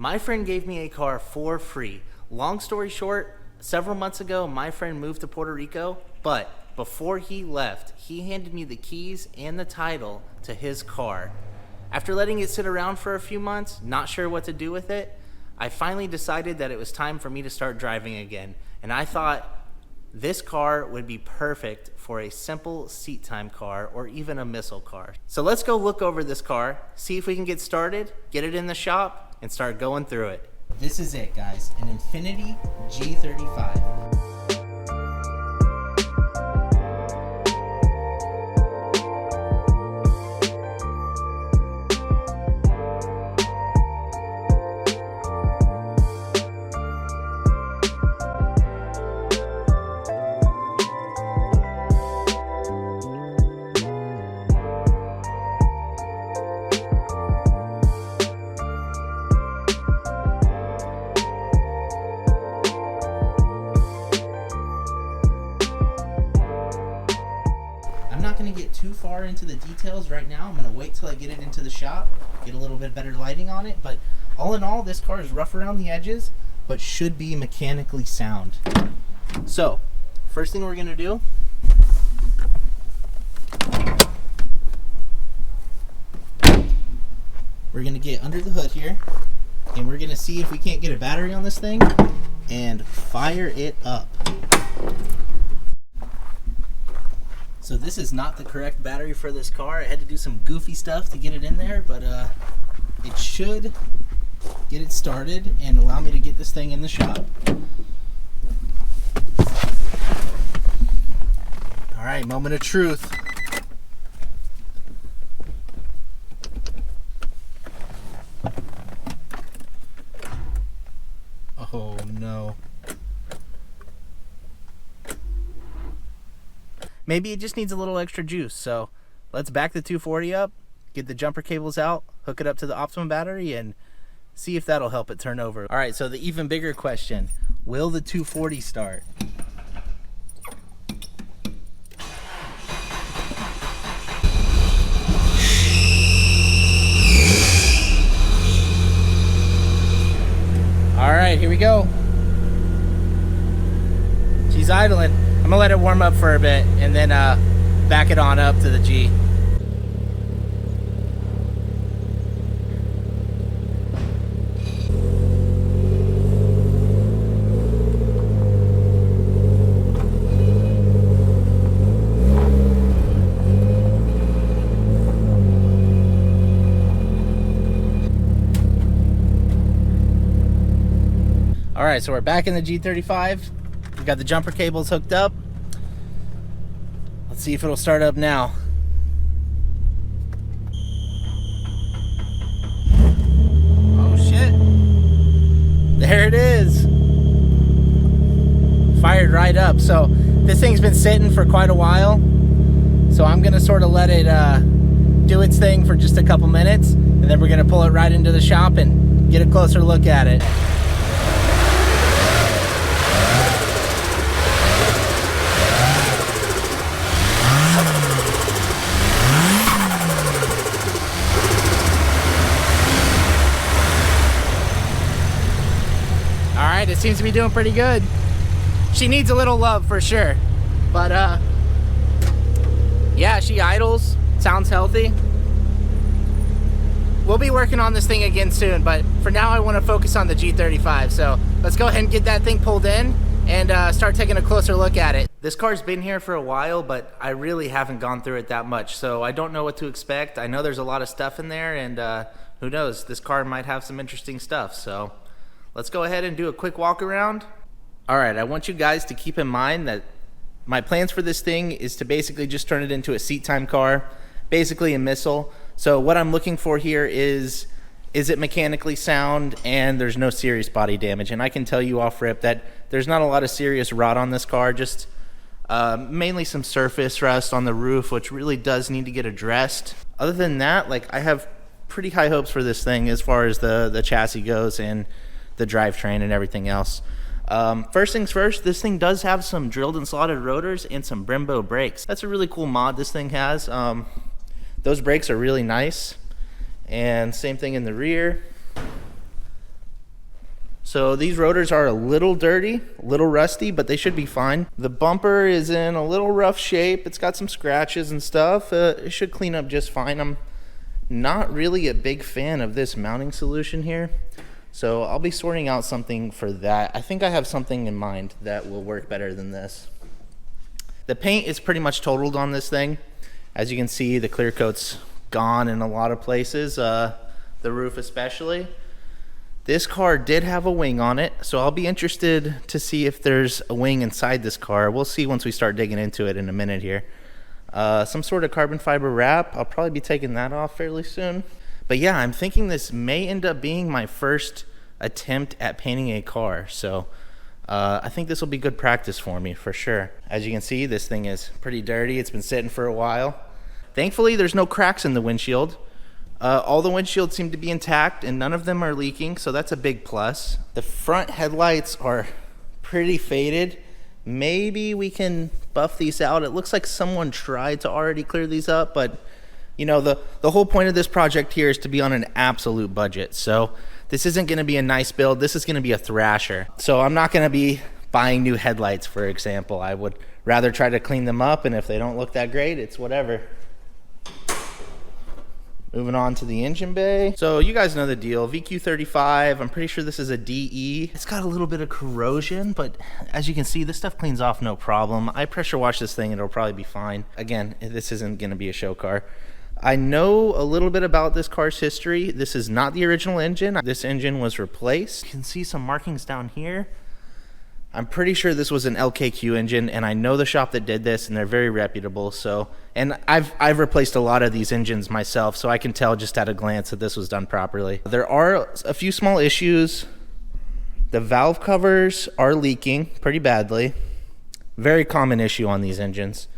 My friend gave me a car for free. Long story short, several months ago, my friend moved to Puerto Rico, but before he left, he handed me the keys and the title to his car. After letting it sit around for a few months, not sure what to do with it, I finally decided that it was time for me to start driving again. And I thought this car would be perfect for a simple seat time car or even a missile car. So let's go look over this car, see if we can get started, get it in the shop, and start going through it. This is it, guys, an Infiniti G35. I'm not going to get too far into the details right now. I'm going to wait till I get it into the shop, get a little bit better lighting on it. But all in all, this car is rough around the edges, but should be mechanically sound. So, first thing we're going to do, we're going to get under the hood here, and we're going to see if we can't get a battery on this thing and fire it up. So this is not the correct battery for this car. I had to do some goofy stuff to get it in there, but it should get it started and allow me to get this thing in the shop. All right, moment of truth. Oh no. Maybe it just needs a little extra juice, so let's back the 240 up, get the jumper cables out, hook it up to the Optimum battery, and see if that'll help it turn over. All right, so the even bigger question, will the 240 start? All right, here we go. She's idling. I'm gonna let it warm up for a bit and then back it on up to the G. All right, so we're back in the G35. We've got the jumper cables hooked up. Let's see if it'll start up now. Oh shit. There it is. Fired right up. So this thing's been sitting for quite a while. So I'm gonna sort of let it do its thing for just a couple minutes, and then we're gonna pull it right into the shop and get a closer look at it. It seems to be doing pretty good. She needs a little love for sure, but yeah, she idles, sounds healthy. We'll be working on this thing again soon, but for now I want to focus on the G35. So let's go ahead and get that thing pulled in and start taking a closer look at it. This car's been here for a while, but I really haven't gone through it that much, so I don't know what to expect. I know there's a lot of stuff in there, and who knows, this car might have some interesting stuff. So let's go ahead and do a quick walk around. All right, I want you guys to keep in mind that my plans for this thing is to basically just turn it into a seat time car, basically a missile. So what I'm looking for here is it mechanically sound and there's no serious body damage? And I can tell you off rip that there's not a lot of serious rot on this car, just mainly some surface rust on the roof, which really does need to get addressed. Other than that, like, I have pretty high hopes for this thing as far as the chassis goes and the drivetrain and everything else. First things first, this thing does have some drilled and slotted rotors and some Brembo brakes. That's a really cool mod this thing has. Those brakes are really nice. And same thing in the rear. So these rotors are a little dirty, a little rusty, but they should be fine. The bumper is in a little rough shape. It's got some scratches and stuff. It should clean up just fine. I'm not really a big fan of this mounting solution here, so I'll be sorting out something for that. I think I have something in mind that will work better than this. The paint is pretty much totaled on this thing. As you can see, the clear coat's gone in a lot of places, the roof especially. This car did have a wing on it, so I'll be interested to see if there's a wing inside this car. We'll see once we start digging into it in a minute here. Some sort of carbon fiber wrap. I'll probably be taking that off fairly soon. But yeah, I'm thinking this may end up being my first attempt at painting a car. So I think this will be good practice for me for sure. As you can see, this thing is pretty dirty. It's been sitting for a while. Thankfully, there's no cracks in the windshield. All the windshields seem to be intact and none of them are leaking, so that's a big plus. The front headlights are pretty faded. Maybe we can buff these out. It looks like someone tried to already clear these up, but you know, the whole point of this project here is to be on an absolute budget. So this isn't gonna be a nice build, this is gonna be a thrasher. So I'm not gonna be buying new headlights, for example. I would rather try to clean them up, and if they don't look that great, it's whatever. Moving on to the engine bay. So you guys know the deal, VQ35, I'm pretty sure this is a DE. It's got a little bit of corrosion, but as you can see, this stuff cleans off no problem. I pressure wash this thing, it'll probably be fine. Again, this isn't gonna be a show car. I know a little bit about this car's history. This is not the original engine. This engine was replaced. You can see some markings down here. I'm pretty sure this was an LKQ engine, and I know the shop that did this, and they're very reputable. So, and I've replaced a lot of these engines myself, so I can tell just at a glance that this was done properly. There are a few small issues. The valve covers are leaking pretty badly. Very common issue on these engines,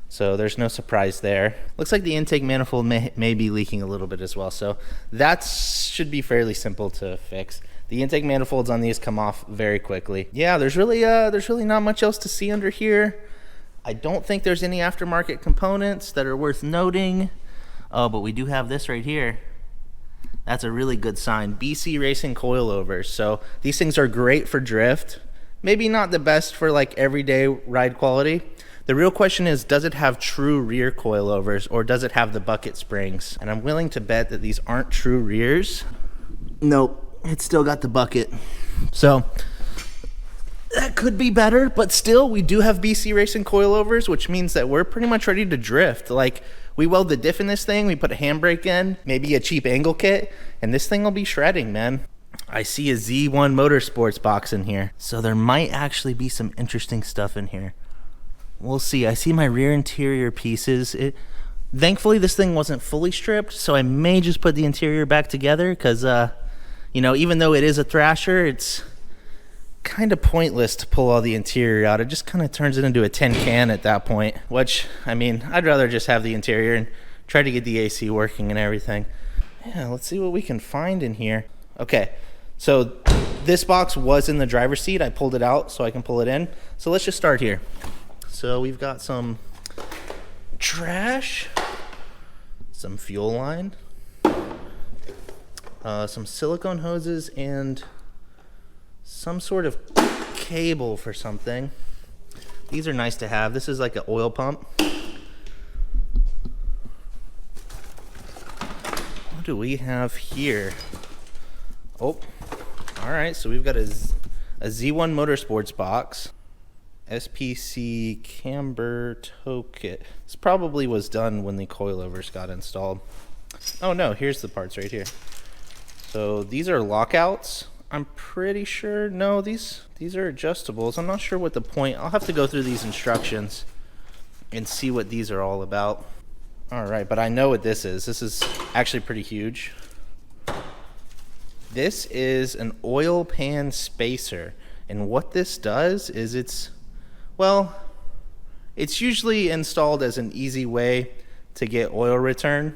so there's no surprise there. Looks like the intake manifold may be leaking a little bit as well, so that should be fairly simple to fix. The intake manifolds on these come off very quickly. Yeah, there's really not much else to see under here. I don't think there's any aftermarket components that are worth noting. Oh, but we do have this right here. That's a really good sign. BC Racing coilovers. So these things are great for drift. Maybe not the best for like everyday ride quality. The real question is, does it have true rear coilovers, or does it have the bucket springs? And I'm willing to bet that these aren't true rears. Nope. It's still got the bucket, so that could be better, but still we do have BC Racing coilovers, which means that we're pretty much ready to drift. Like, we weld the diff in this thing, we put a handbrake in, maybe a cheap angle kit, and this thing will be shredding, man. I see a Z1 Motorsports box in here, so there might actually be some interesting stuff in here. We'll see. I see my rear interior pieces. Thankfully this thing wasn't fully stripped, so I may just put the interior back together, because you know, even though it is a thrasher, it's kind of pointless to pull all the interior out. It just kind of turns it into a tin can at that point, which, I mean, I'd rather just have the interior and try to get the AC working and everything. Yeah, let's see what we can find in here. Okay, so this box was in the driver's seat. I pulled it out so I can pull it in. So let's just start here. So we've got some trash, some fuel line, some silicone hoses, and some sort of cable for something. These are nice to have. This is like an oil pump. What do we have here? Oh, all right. So we've got a Z1 Motorsports box. SPC camber tow kit. This probably was done when the coilovers got installed. Oh no, here's the parts right here. So these are lockouts, I'm pretty sure. No, these are adjustables. I'm not sure what the point. I'll have to go through these instructions and see what these are all about. All right, but I know what this is. This is actually pretty huge. This is an oil pan spacer, and what this does is it's usually installed as an easy way to get oil return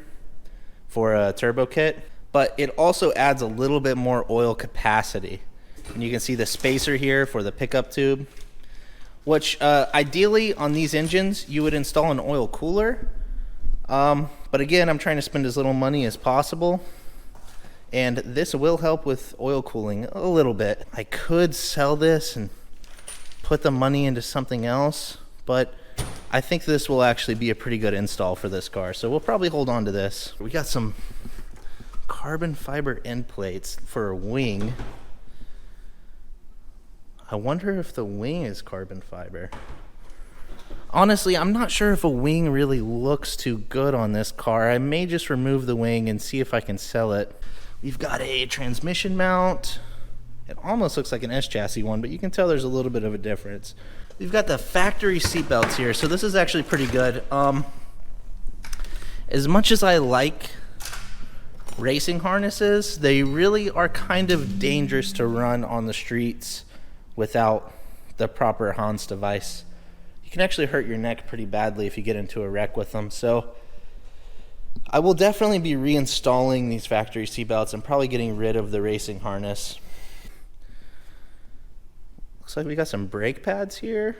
for a turbo kit, but it also adds a little bit more oil capacity. And you can see the spacer here for the pickup tube, which ideally on these engines you would install an oil cooler. But again, I'm trying to spend as little money as possible. And this will help with oil cooling a little bit. I could sell this and put the money into something else, but I think this will actually be a pretty good install for this car. So we'll probably hold on to this. We got some carbon fiber end plates for a wing. I wonder if the wing is carbon fiber. Honestly, I'm not sure if a wing really looks too good on this car. I may just remove the wing and see if I can sell it. We've got a transmission mount. It almost looks like an S-chassis one, but you can tell there's a little bit of a difference. We've got the factory seatbelts here, so this is actually pretty good. As much as I like racing harnesses, they really are kind of dangerous to run on the streets without the proper Hans device. You can actually hurt your neck pretty badly if you get into a wreck with them. So I will definitely be reinstalling these factory seatbelts and probably getting rid of the racing harness. Looks like we got some brake pads here.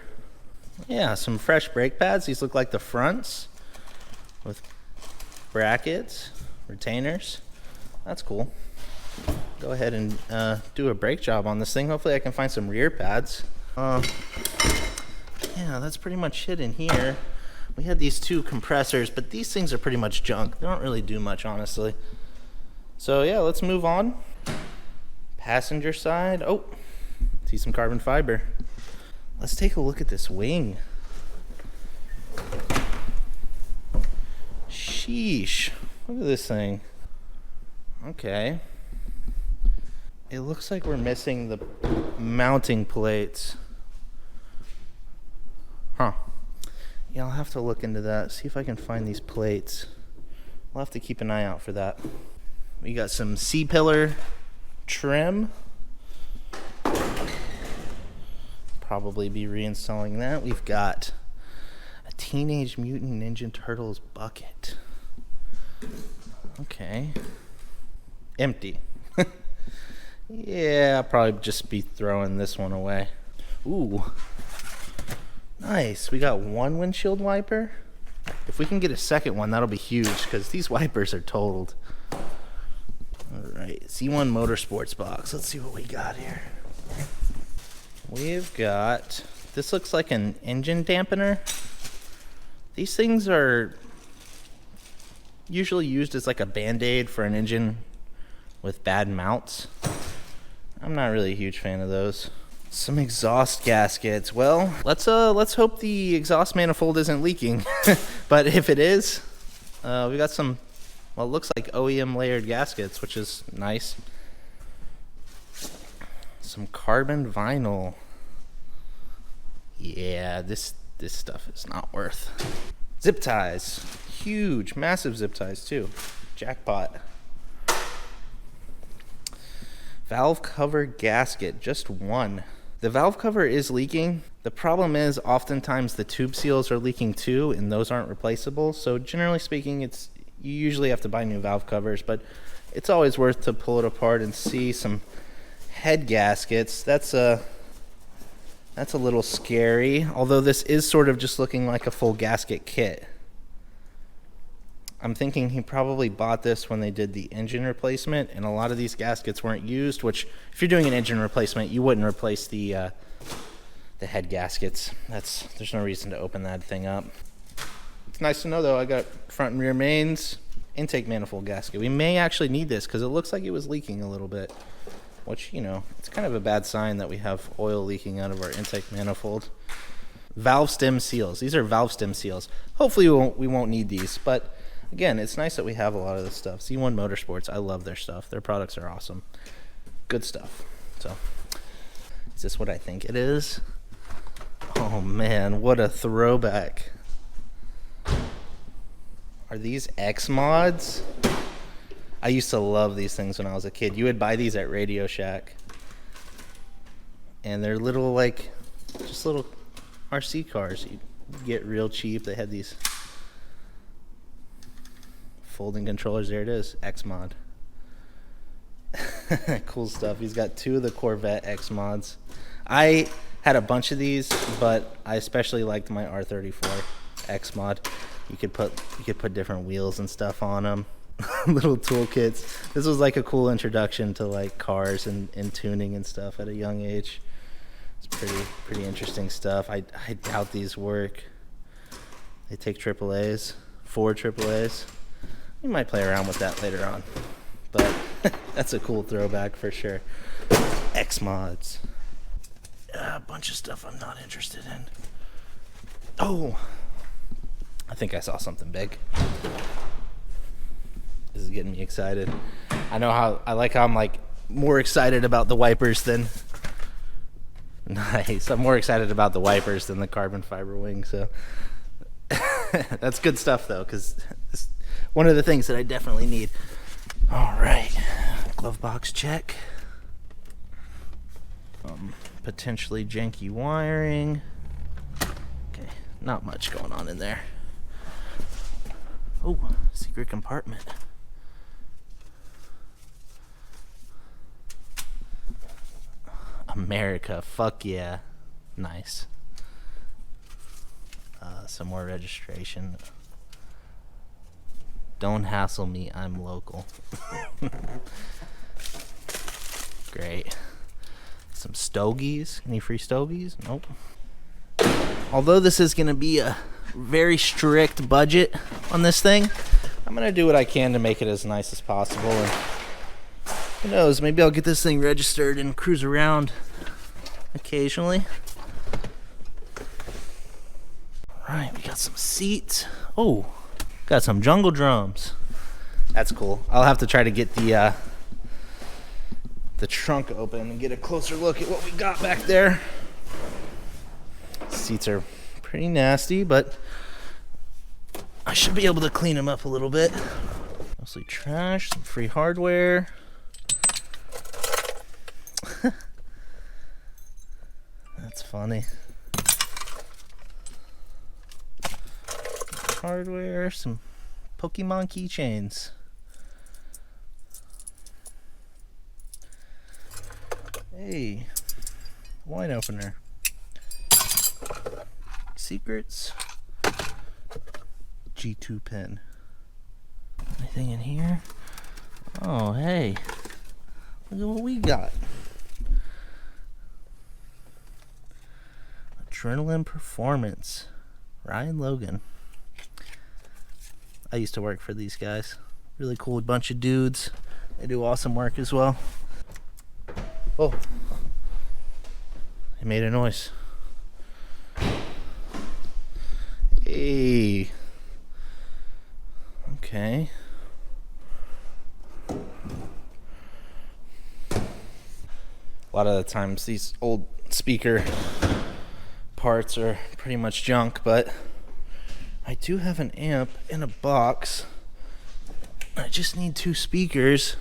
Yeah, some fresh brake pads. These look like the fronts with brackets, retainers. That's cool. Go ahead and do a brake job on this thing. Hopefully I can find some rear pads. Yeah, that's pretty much it in here. We had these two compressors, but these things are pretty much junk. They don't really do much, honestly. So yeah, let's move on. Passenger side. Oh, see some carbon fiber. Let's take a look at this wing. Sheesh. Look at this thing. Okay. It looks like we're missing the mounting plates. Huh. Yeah, I'll have to look into that, see if I can find these plates. We'll have to keep an eye out for that. We got some C-pillar trim. Probably be reinstalling that. We've got a Teenage Mutant Ninja Turtles bucket. Okay. Empty. Yeah, I'll probably just be throwing this one away. Ooh. Nice. We got one windshield wiper. If we can get a second one, that'll be huge because these wipers are totaled. All right. C1 Motorsports box. Let's see what we got here. We've got, this looks like an engine dampener. These things are usually used as like a band-aid for an engine with bad mounts. I'm not really a huge fan of those. Some exhaust gaskets. Well, let's hope the exhaust manifold isn't leaking. But if it is, we got some, well, it looks like OEM layered gaskets, which is nice. Some carbon vinyl. Yeah, this stuff is not worth. Zip ties. Huge, massive zip ties too. Jackpot. Valve cover gasket, just one. The valve cover is leaking. The problem is oftentimes the tube seals are leaking too, and those aren't replaceable. So generally speaking, you usually have to buy new valve covers, but it's always worth to pull it apart and see some head gaskets. That's a little scary, although this is sort of just looking like a full gasket kit. I'm thinking he probably bought this when they did the engine replacement, and a lot of these gaskets weren't used, which if you're doing an engine replacement, you wouldn't replace the head gaskets. There's no reason to open that thing up. It's nice to know though, I got front and rear mains, intake manifold gasket. We may actually need this because it looks like it was leaking a little bit, which, you know, it's kind of a bad sign that we have oil leaking out of our intake manifold. Valve stem seals. These are valve stem seals. Hopefully we won't need these, but again, it's nice that we have a lot of this stuff. C1 Motorsports, I love their stuff. Their products are awesome. Good stuff. So, is this what I think it is? Oh man, what a throwback. Are these X mods? I used to love these things when I was a kid. You would buy these at Radio Shack. And they're little, like, just little RC cars. You get real cheap. They had these folding controllers. There it is, X mod. Cool stuff. He's got two of the Corvette X mods. I had a bunch of these, but I especially liked my R34 X mod. You could put different wheels and stuff on them. little toolkits. This was like a cool introduction to like cars and tuning and stuff at a young age. It's pretty interesting stuff. I doubt these work. They take AAAs, 4 AAAs. We might play around with that later on, but that's a cool throwback for sure. X mods. A bunch of stuff I'm not interested in. Oh, I think I saw something big. This is getting me excited. I like how I'm like more excited about the wipers than nice. I'm more excited about the wipers than the carbon fiber wing. So that's good stuff though, because it's one of the things that I definitely need. All right, glove box check. Potentially janky wiring. Okay, not much going on in there. Oh, secret compartment. America, fuck yeah. Nice. Some more registration. Don't hassle me, I'm local. Great. Some stogies. Any free stogies? Nope. Although this is going to be a very strict budget on this thing, I'm going to do what I can to make it as nice as possible. And who knows, maybe I'll get this thing registered and cruise around occasionally. Alright, we got some seats. Oh, got some jungle drums. That's cool. I'll have to try to get the trunk open and get a closer look at what we got back there. Seats are pretty nasty, but I should be able to clean them up a little bit. Mostly trash, some free hardware. That's funny. Hardware, some Pokemon keychains. Hey, wine opener. Secrets. G2 pen. Anything in here? Oh, hey. Look at what we got. Adrenaline Performance. Ryan Logan. I used to work for these guys. Really cool bunch of dudes. They do awesome work as well. Oh. It made a noise. Hey. Okay. A lot of the times these old speaker parts are pretty much junk, but I do have an amp in a box. I just need 2 speakers.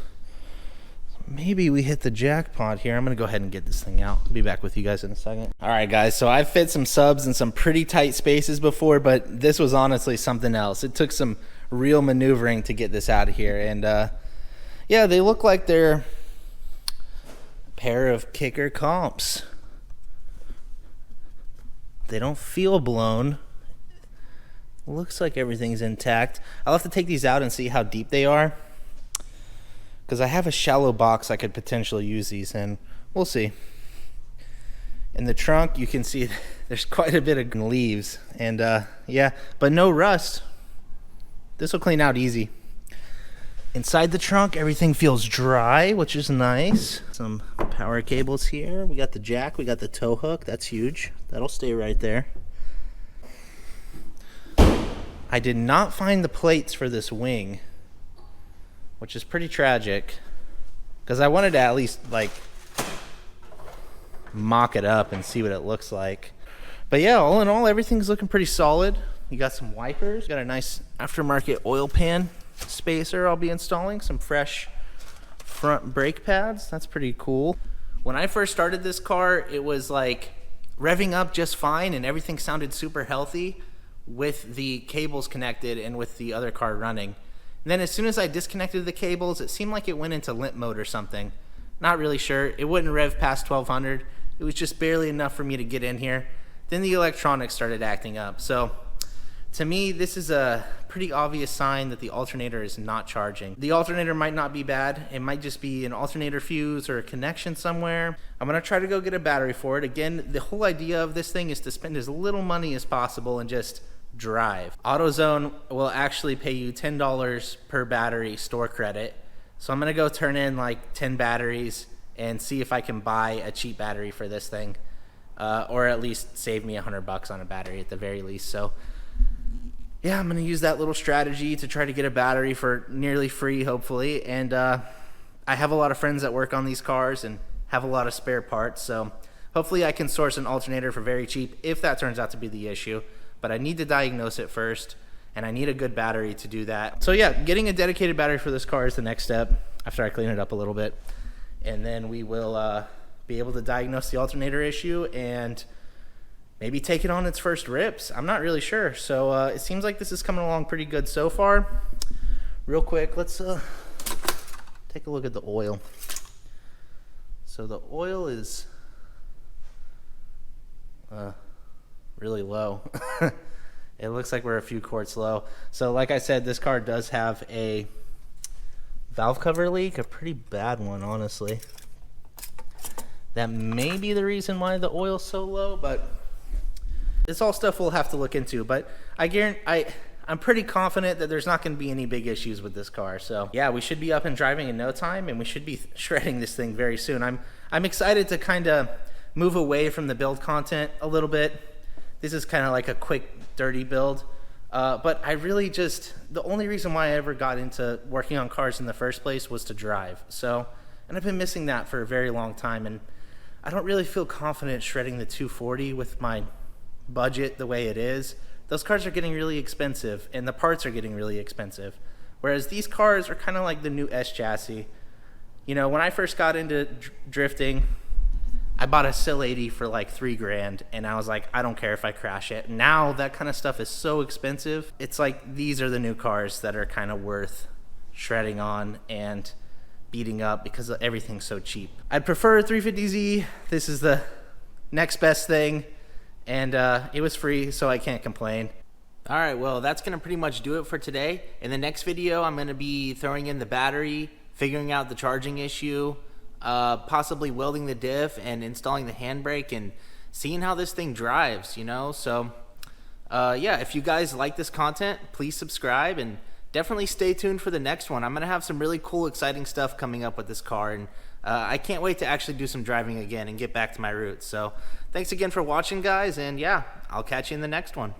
Maybe we hit the jackpot here. I'm gonna go ahead and get this thing out. I'll be back with you guys in a second. All right, guys, so I've fit some subs in some pretty tight spaces before, but this was honestly something else. It took some real maneuvering to get this out of here. And yeah, they look like they're a pair of kicker comps. They don't feel blown. Looks like everything's intact. I'll have to take these out and see how deep they are, because I have a shallow box I could potentially use these in. We'll see. In the trunk, you can see there's quite a bit of leaves. And yeah, but no rust. This will clean out easy. Inside the trunk, everything feels dry, which is nice. Some power cables here. We got the jack, we got the tow hook. That's huge. That'll stay right there. I did not find the plates for this wing, which is pretty tragic, because I wanted to at least like mock it up and see what it looks like. But yeah, all in all, everything's looking pretty solid. You got some wipers, got a nice aftermarket oil pan spacer I'll be installing, some fresh front brake pads. That's pretty cool. When I first started this car, it was like revving up just fine and everything sounded super healthy with the cables connected and with the other car running. And then as soon as I disconnected the cables, it seemed like it went into limp mode or something. Not really sure. It wouldn't rev past 1200. It was just barely enough for me to get in here. Then the electronics started acting up. So To me, this is a pretty obvious sign that the alternator is not charging. The alternator might not be bad. It might just be an alternator fuse or a connection somewhere. I'm gonna try to go get a battery for it. Again, the whole idea of this thing is to spend as little money as possible and just drive. AutoZone will actually pay you $10 per battery store credit. So I'm gonna go turn in like 10 batteries and see if I can buy a cheap battery for this thing. Or at least save me $100 on a battery at the very least. So yeah, I'm gonna use that little strategy to try to get a battery for nearly free, hopefully. And I have a lot of friends that work on these cars and have a lot of spare parts. So hopefully I can source an alternator for very cheap if that turns out to be the issue. But I need to diagnose it first, and I need a good battery to do that. So yeah, getting a dedicated battery for this car is the next step after I clean it up a little bit. And then we will be able to diagnose the alternator issue and maybe take it on its first rips. I'm not really sure. So it seems like this is coming along pretty good so far. Real quick, let's take a look at the oil. So the oil is really low. It looks like we're a few quarts low. So like I said, this car does have a valve cover leak, a pretty bad one, honestly. That may be the reason why the oil's so low, but it's all stuff we'll have to look into. But I'm pretty confident that there's not going to be any big issues with this car. So yeah, we should be up and driving in no time, and we should be shredding this thing very soon. I'm excited to kind of move away from the build content a little bit. This is kind of like a quick, dirty build. But I really the only reason why I ever got into working on cars in the first place was to drive. And I've been missing that for a very long time. And I don't really feel confident shredding the 240 with my budget the way it is. Those cars are getting really expensive, and the parts are getting really expensive. Whereas these cars are kind of like the new S chassis. You know, when I first got into drifting, I bought a Sil 80 for like $3,000, and I was like, I don't care if I crash it. Now that kind of stuff is so expensive. It's like these are the new cars that are kind of worth shredding on and beating up because everything's so cheap. I'd prefer a 350Z. This is the next best thing, and it was free, so I can't complain. All right, well, that's gonna pretty much do it for today. In the next video, I'm gonna be throwing in the battery, figuring out the charging issue, possibly welding the diff and installing the handbrake and seeing how this thing drives, you know? So yeah, if you guys like this content, please subscribe and definitely stay tuned for the next one. I'm gonna have some really cool, exciting stuff coming up with this car, and I can't wait to actually do some driving again and get back to my roots. So thanks again for watching, guys, and yeah, I'll catch you in the next one.